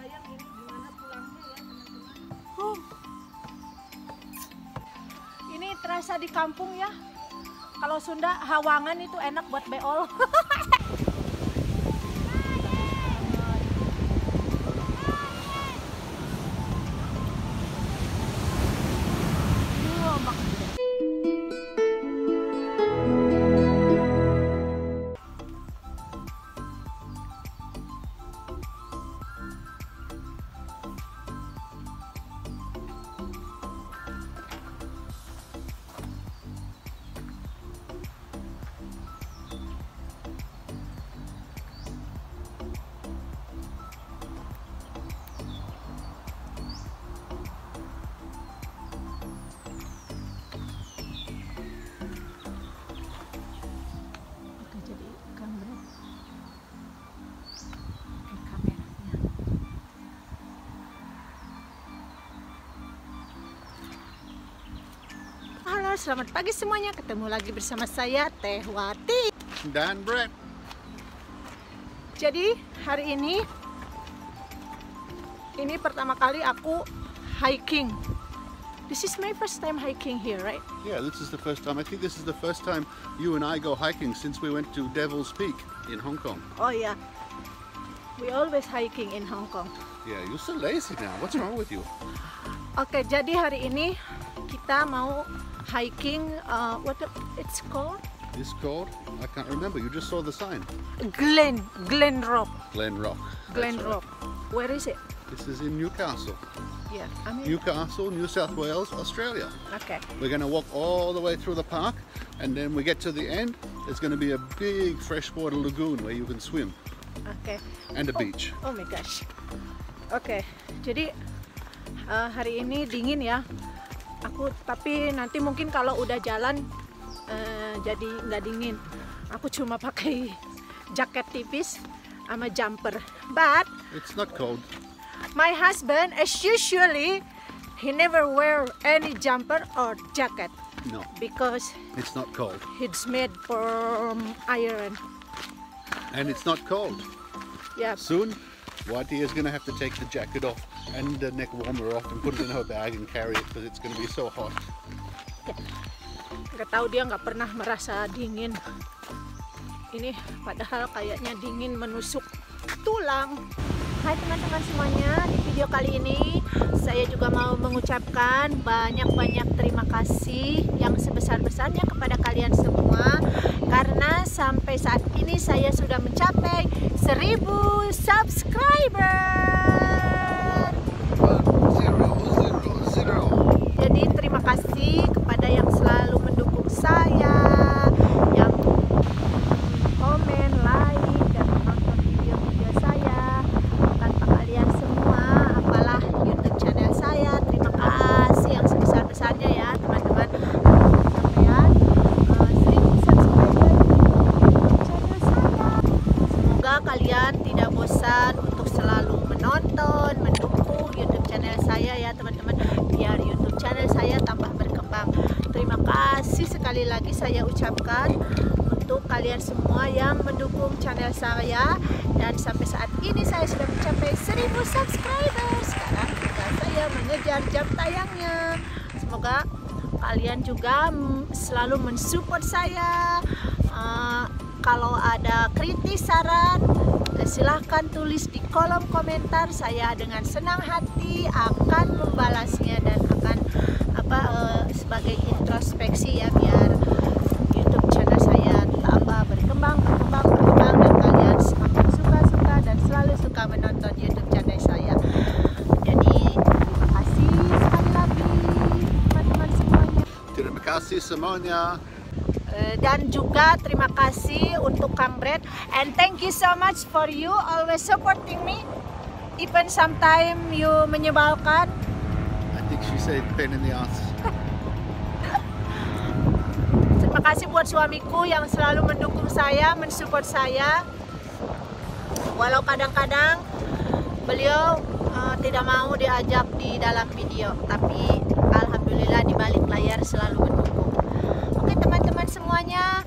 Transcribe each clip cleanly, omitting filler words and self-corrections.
kebayang ini gimana pulangnya ya teman-teman. Ini terasa di kampung ya. Kalau Sunda hawangan itu enak buat beol. Halo, selamat pagi semuanya. Ketemu lagi bersama saya, Teh Wati dan Brett. Jadi hari ini pertama kali aku hiking. This is my first time hiking here, right? Yeah, this is the first time. I think this is the first time you and I go hiking since we went to Devil's Peak in Hong Kong. Oh yeah, we always hiking in Hong Kong. Yeah, you're so lazy now. What's wrong with you? Oke, jadi hari ini kita mau hiking. What it's called? It's called? I can't remember. You just saw the sign. Glen Rock. Glen Rock. Glen That's Rock. Where is it? Right. This is in Newcastle. Yeah, I mean. Newcastle, New South Wales, Australia. Okay. We're going to walk all the way through the park, and then we get to the end. There's going to be a big freshwater lagoon where you can swim. Okay. And a beach. Oh my gosh. Oke, jadi hari ini dingin ya. Tapi nanti mungkin kalau udah jalan jadi nggak dingin. Aku cuma pakai jaket tipis sama jumper. But It's not cold. my husband, as usually, he never wear any jumper or jacket No, because it's not cold. it's made from iron. And it's not cold. Yeah. Soon, Wati is going to have to take the jacket off and the neck warmer off and put it in her bag and carry it because it's going to be so hot. Nggak tahu, dia nggak pernah merasa dingin. Ini padahal kayaknya dingin menusuk tulang. Hai teman-teman semuanya, di video kali ini saya juga mau mengucapkan banyak-banyak terima kasih yang sebesar-besarnya kepada kalian semua, karena sampai saat ini saya sudah mencapai 1000 subscriber. Jadi terima kasih kepada yang selalu mendukung saya, yang komen, like, dan menonton video-video saya. Tanpa kalian semua, apalah YouTube channel saya. Terima kasih yang sebesar-besarnya ya teman-teman. Pencapaian 1000 subscriber di channel saya. Semoga kalian tidak bosan untuk selalu menonton, mendukung YouTube channel saya ya teman-teman, biar YouTube channel saya tambah berkembang. Terima kasih sekali lagi saya ucapkan untuk kalian semua yang mendukung channel saya, dan sampai saat ini saya sudah mencapai 1000 subscriber. Sekarang tinggal saya mengejar jam tayangnya. Semoga kalian juga selalu mensupport saya. Kalau ada kritik, saran, silahkan tulis di kolom komentar. Saya dengan senang hati akan membalasnya dan akan sebagai introspeksi ya, biar YouTube channel saya tambah berkembang, dan kalian semakin suka dan selalu suka menonton YouTube channel saya. Jadi terima kasih sekali lagi teman-teman semuanya. Terima kasih semuanya. Dan juga terima kasih untuk Kang Brett, and thank you so much for you always supporting me, even sometimes you menyebalkan. I think she said pain in the ass. Terima kasih buat suamiku yang selalu mendukung saya, mensupport saya, walau kadang-kadang beliau tidak mau diajak di dalam video, tapi alhamdulillah di balik layar selalu mendukung. Oke teman-teman semuanya,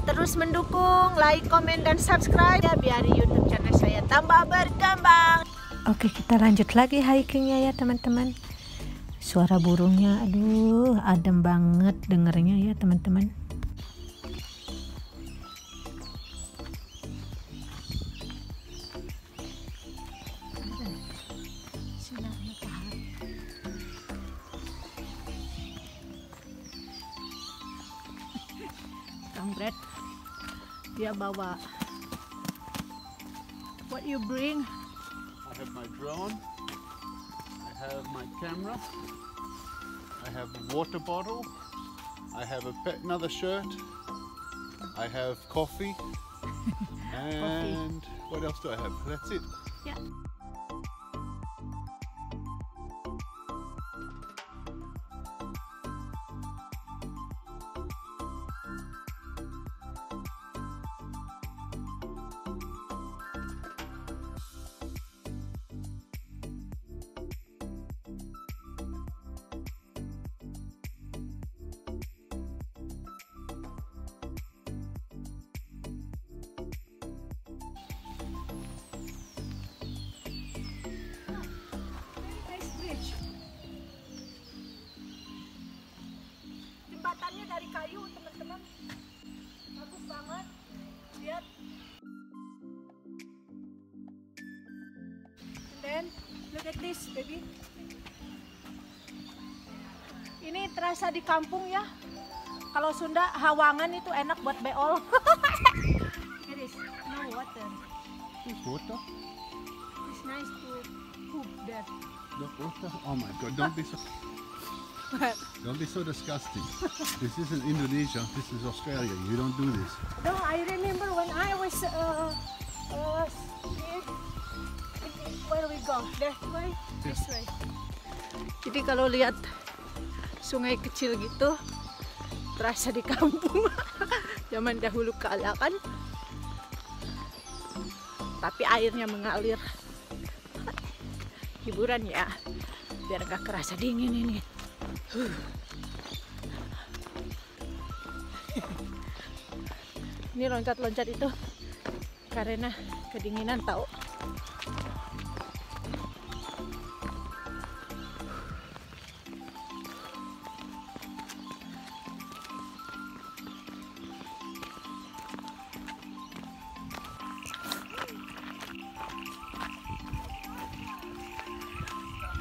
terus mendukung, like, komen, dan subscribe ya, biar YouTube channel saya tambah berkembang. Oke, kita lanjut lagi hikingnya ya teman-teman. Suara burungnya, aduh, adem banget dengernya ya teman-teman. Sinar matahari. Kang Brad, dia bawa. What you bring? I have my drone, I have my camera, I have a water bottle, I have another shirt, I have coffee, and what else do I have? That's it. Yeah. Jembatannya dari kayu teman-teman, bagus banget, lihat. And then look at this baby. Ini terasa di kampung ya. Kalau Sunda hawangan itu enak buat beol. It is no water. There's water. It's nice to poop there. No water. Oh my God! Don't be so disgusting. This isn't Indonesia. This is Australia. You don't do this. No, I remember when I was kid. Where we go? That way? This way. Jadi kalau lihat sungai kecil gitu, terasa di kampung. Zaman dahulu kala kan. Tapi airnya mengalir. Hiburan ya, biar gak kerasa dingin ini. Ini loncat-loncat itu karena kedinginan tahu.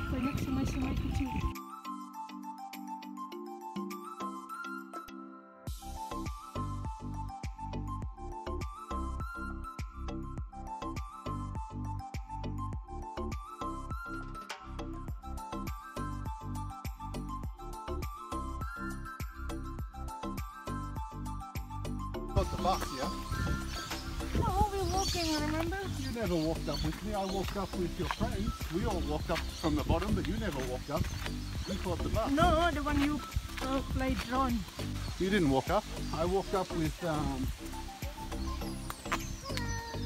Banyak sungai-sungai kecil. Got the bus, yeah? No, we're walking, remember? You never walked up with me. I walked up with your friends. We all walked up from the bottom, but you never walked up. You caught the bus. No, the one you played drone. You didn't walk up. I walked up with.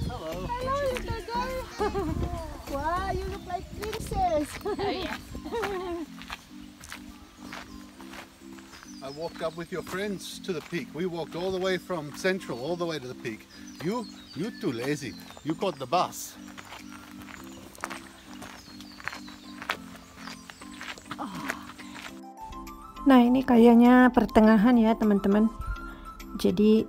Hello. Hello, little girl. Wow, you look like princess. Oh, yes. I walked up with your friends to the peak. We walked all the way from Central, all the way to the peak. You too lazy. You caught the bus. Nah, ini kayaknya pertengahan ya teman-teman. Jadi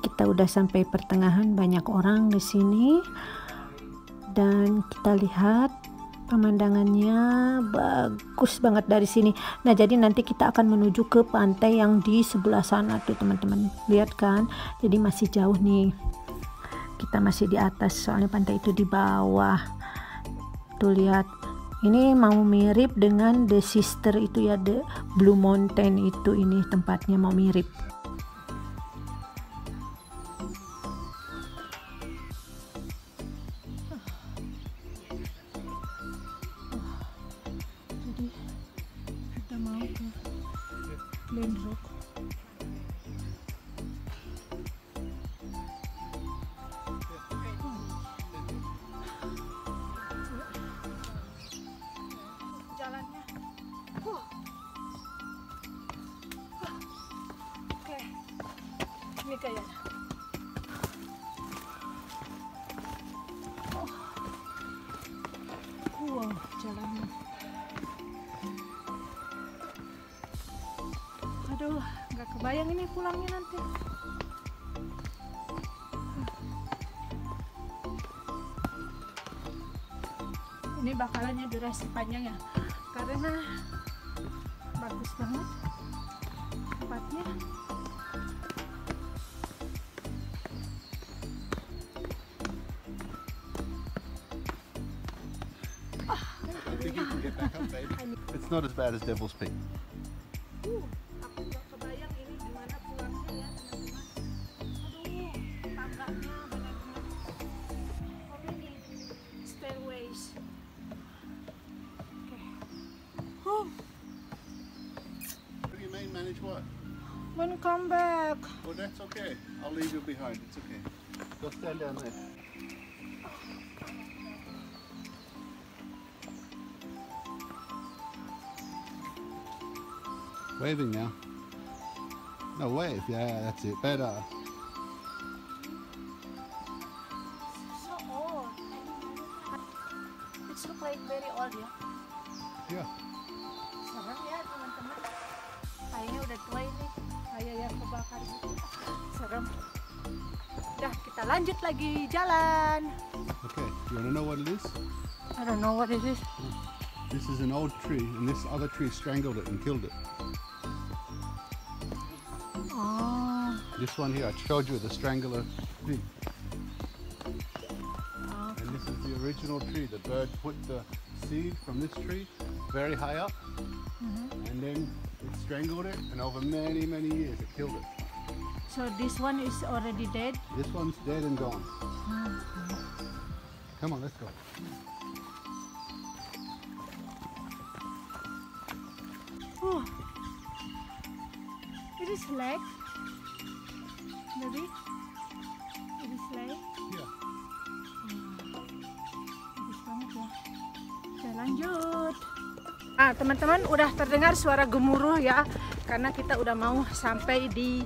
kita udah sampai pertengahan, banyak orang di sini. Dan kita lihat pemandangannya bagus banget dari sini. Nah, jadi nanti kita akan menuju ke pantai yang di sebelah sana tuh teman-teman. Lihat kan? Jadi masih jauh nih. Kita masih di atas, soalnya pantai itu di bawah. Tuh lihat. Ini mau mirip dengan The Sister itu ya, The Blue Mountain itu, ini tempatnya mau mirip. Jadi kita mau ke Land Rock. Jalannya. Oke. Ini kayaknya. kebayang ini pulangnya nanti. Ini bakalannya durasi panjang ya, karena bagus banget tempatnya. I think you can get back up, baby. It's not as bad as Devil's Peak. Aku nggak kebayang ini gimana pulangnya ya teman-teman. Aduh, tangganya benar-benar. How many stairways? Okay. What do you mean, manage what? When come back. Well, that's okay. I'll leave you behind. It's okay. Go stand down there. Waving now. No, wave. Yeah, that's it. Better. So old. It's look like very old ya. Yeah. Serem ya teman-teman. Kayaknya udah tua ini. Kayak yang kebakar gitu. Serem. Udah, kita lanjut lagi jalan. Okay. You want to know what it is? I don't know what it is. This is an old tree, and this other tree strangled it and killed it. Oh. This one here, I showed you the strangler tree. And this is the original tree. The bird put the seed from this tree very high up, and then it strangled it, and over many, many years it killed it. So this one is already dead. This one's dead and gone. Come on, let's go. Oh. It is leg. Maybe. It is leg. Yeah. Bagus banget ya. Oke, lanjut. Nah, teman-teman, udah terdengar suara gemuruh ya, karena kita udah mau sampai di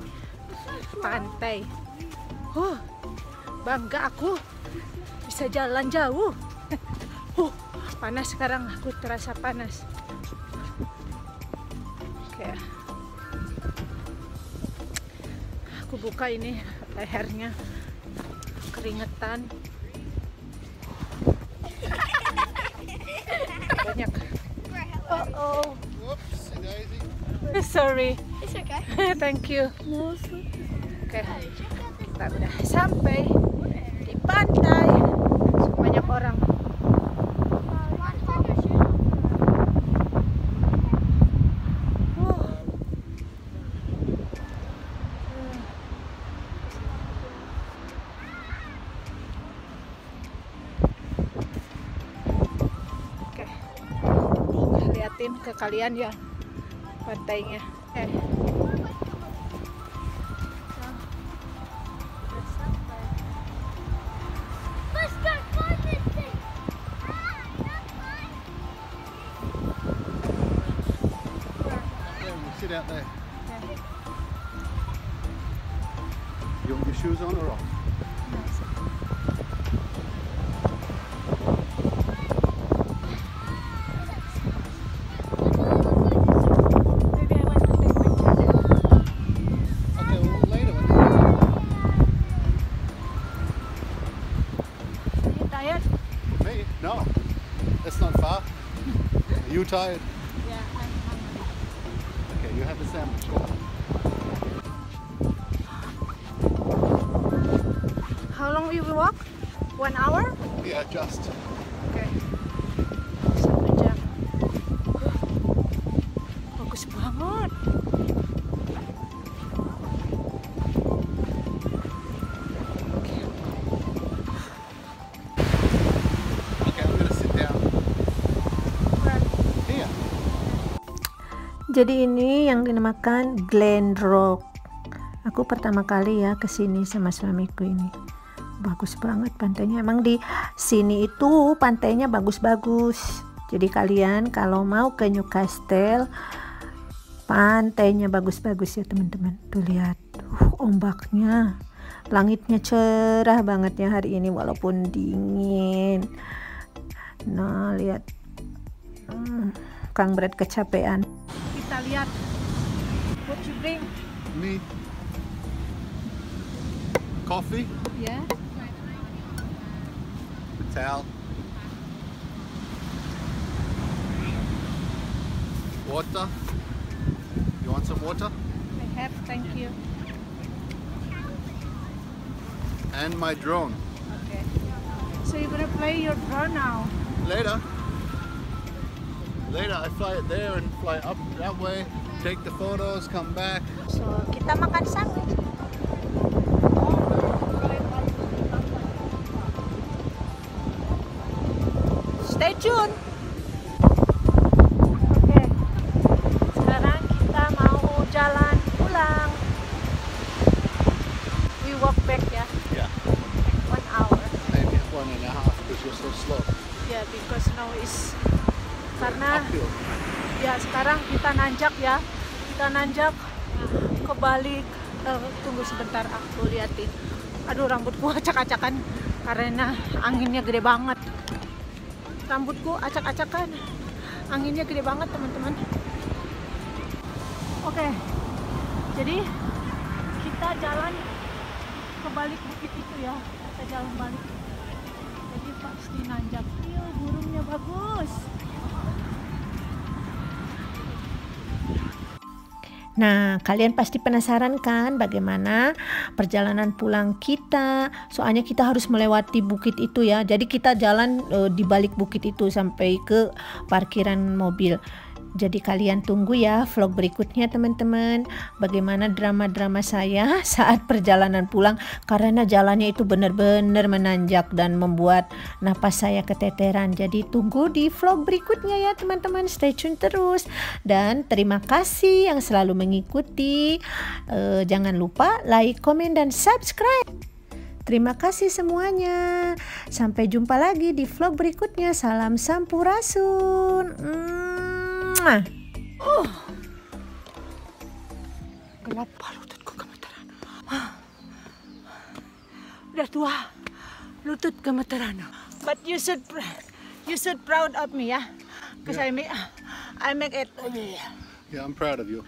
pantai. Bangga aku bisa jalan jauh. Panas sekarang, aku terasa panas. Oke. Aku buka ini lehernya, keringetan. Banyak. Oh. Whoops, Daisy. Sorry. It's okay. Thank you. No, it's Oke, kita udah sampai di pantai. Banyak orang. Oke, liatin ke kalian ya pantainya. Let's go find this thing. There, we'll sit out there. You want your shoes on or off? Maybe I want to take my jacket. Okay, well, later when Are you tired? Me? No. That's not far. Are you tired? Yeah, I'm hungry. Okay, you have a sandwich. How long we will walk? 1 hour? Yeah, just. Oke. 1 jam. Bagus banget. Okay, I'm gonna sit down. Here. Jadi ini yang dinamakan Glen Rock. Aku pertama kali ya kesini sama suamiku ini. Bagus banget pantainya. Emang di sini itu pantainya bagus-bagus. Jadi kalian kalau mau ke Newcastle, pantainya bagus-bagus ya teman-teman. Tuh lihat, ombaknya, langitnya cerah banget ya hari ini walaupun dingin. Nah lihat, Kang Brad kecapean. Kita lihat what you bring. me coffee, Yeah. towel, water. You want some water? I have, thank you. And my drone. Okay. So you're gonna play your drone now. Later. Later, I fly it there and fly up that way, take the photos, come back. So kita makan sandwich. Stay tuned. Oke. Sekarang kita mau jalan pulang. We walk back ya. Yeah. 1 hour. Maybe 1.5 because you're so slow. Ya, because now is karena Uphill. ya sekarang kita nanjak ya. Kita nanjak kebalik. Tunggu sebentar aku liatin. Aduh, rambutku acak-acakan karena anginnya gede banget. Rambutku acak-acakan. Anginnya gede banget, teman-teman. Oke. Jadi kita jalan ke balik bukit itu ya. Kita jalan balik. Jadi pasti nanjak. Iya, burungnya bagus. Nah, kalian pasti penasaran kan bagaimana perjalanan pulang kita? Soalnya kita harus melewati bukit itu ya. Jadi kita jalan di balik bukit itu sampai ke parkiran mobil. Jadi kalian tunggu ya vlog berikutnya teman-teman. Bagaimana drama-drama saya saat perjalanan pulang. Karena jalannya itu benar-benar menanjak dan membuat napas saya keteteran. Jadi tunggu di vlog berikutnya ya teman-teman. Stay tune terus. Dan terima kasih yang selalu mengikuti. Jangan lupa like, komen, dan subscribe. Terima kasih semuanya. Sampai jumpa lagi di vlog berikutnya. Salam Sampurasun. Gelap, lututku gemeteran. Udah tua, lutut gemeteran. But you should proud of me ya, because I make it. Yeah, I'm proud of you.